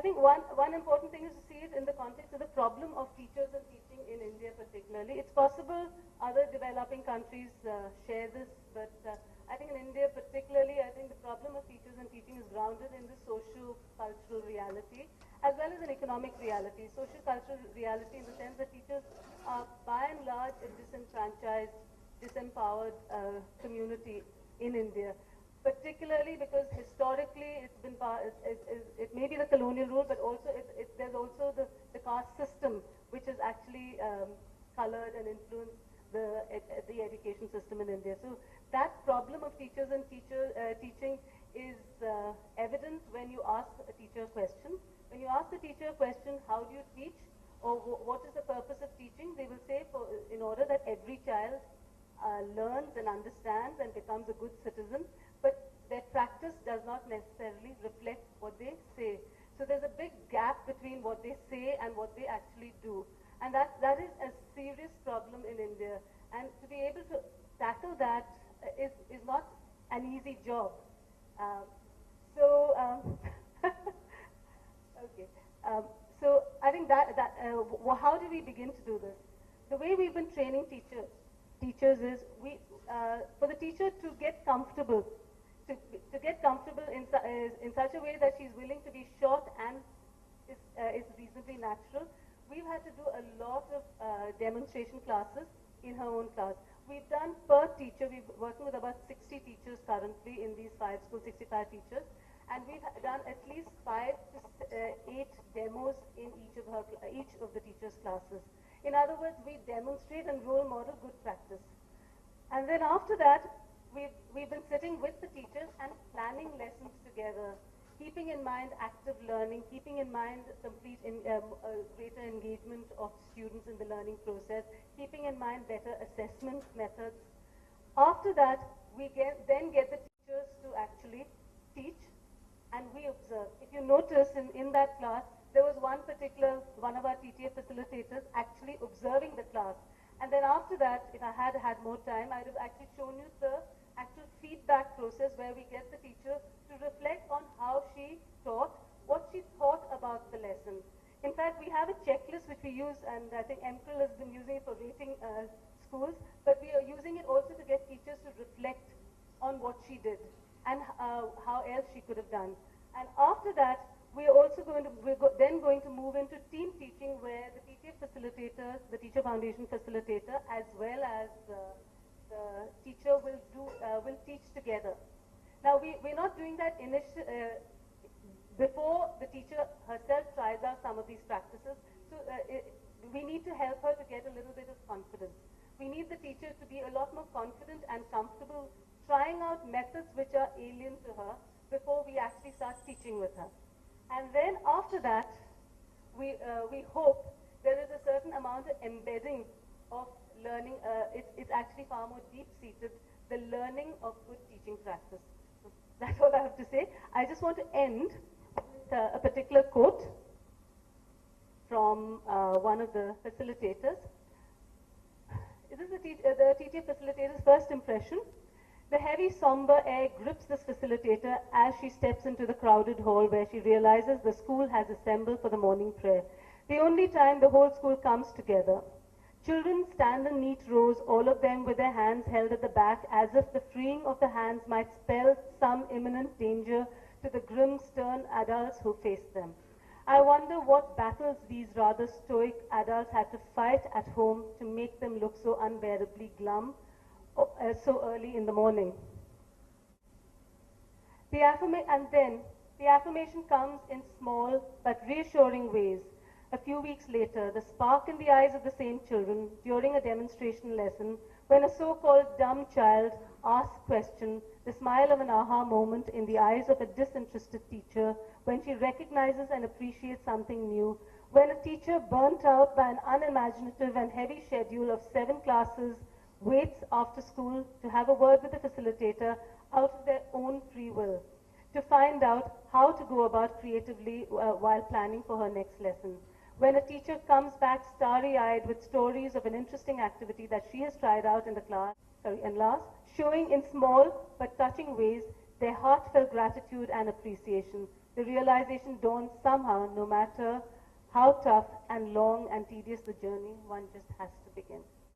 I think one important thing is to see it in the context of the problem of teachers and teaching in India particularly. It's possible other developing countries share this, but I think in India particularly, I think the problem of teachers and teaching is grounded in the socio-cultural reality as well as an economic reality. Socio-cultural reality in the sense that teachers are by and large a disenfranchised, disempowered community in India. Particularly because historically it's been, it may be the colonial rule, but also there's also the caste system, which has actually colored and influenced the education system in India. So that problem of teachers and teaching is evident when you ask a teacher a question. When you ask a teacher a question, how do you teach, or what is the purpose of teaching, they will say in order that every child learns and understands and becomes a good citizen, but their practice does not necessarily reflect what they say. So there's a big gap between what they say and what they actually do. And that is a serious problem in India. And to be able to tackle that is not an easy job. Okay. So I think how do we begin to do this? The way we've been training teachers is for the teacher to get comfortable, to get comfortable in such a way that she's willing to be short and is reasonably natural. We've had to do a lot of demonstration classes in her own class. We've done per teacher, we're working with about 60 teachers currently in these 5 schools, 65 teachers, and we've done at least 5 to 8 demos in each of the teachers' classes. In other words, we demonstrate and role model good practice. And then after that, we've been sitting with the teachers and planning lessons together, keeping in mind active learning, keeping in mind greater engagement of students in the learning process, keeping in mind better assessment methods. After that, we then get the teachers to actually teach, and we observe. If you notice in that class, there was one of our TTA facilitators actually observing the class. And then after that, if I had had more time, I would have actually shown you the actual feedback process where we get the teacher to reflect on how she taught, what she thought about the lesson. In fact, we have a checklist which we use, and I think MPRIL has been using it for rating schools, but we are using it also to get teachers to reflect on what she did and how else she could have done. And after that, we're then going to move into team teaching, where the TTA facilitator, the Teacher Foundation facilitator, as well as the teacher will teach together. Now we're not doing that before the teacher herself tries out some of these practices. So we need to help her to get a little bit of confidence. We need the teacher to be a lot more confident and comfortable trying out methods which are alien to her before we actually start teaching with her. And then after that, we hope there is a certain amount of embedding of learning. It's actually far more deep-seated, the learning of good teaching practice. So that's all I have to say. I just want to end with a particular quote from one of the facilitators. This is the TTA facilitator's first impression. The heavy, somber air grips this facilitator as she steps into the crowded hall where she realizes the school has assembled for the morning prayer, the only time the whole school comes together. Children stand in neat rows, all of them with their hands held at the back, as if the freeing of the hands might spell some imminent danger to the grim, stern adults who face them. I wonder what battles these rather stoic adults had to fight at home to make them look so unbearably glum so early in the morning. And then the affirmation comes in small but reassuring ways. A few weeks later, the spark in the eyes of the same children during a demonstration lesson, when a so-called dumb child asks question, the smile of an aha moment in the eyes of a disinterested teacher when she recognizes and appreciates something new, when a teacher burnt out by an unimaginative and heavy schedule of 7 classes waits after school to have a word with the facilitator out of their own free will, to find out how to go about creatively while planning for her next lesson. When a teacher comes back starry-eyed with stories of an interesting activity that she has tried out in the class, showing in small but touching ways their heartfelt gratitude and appreciation. the realization dawns somehow, no matter how tough and long and tedious the journey, one just has to begin.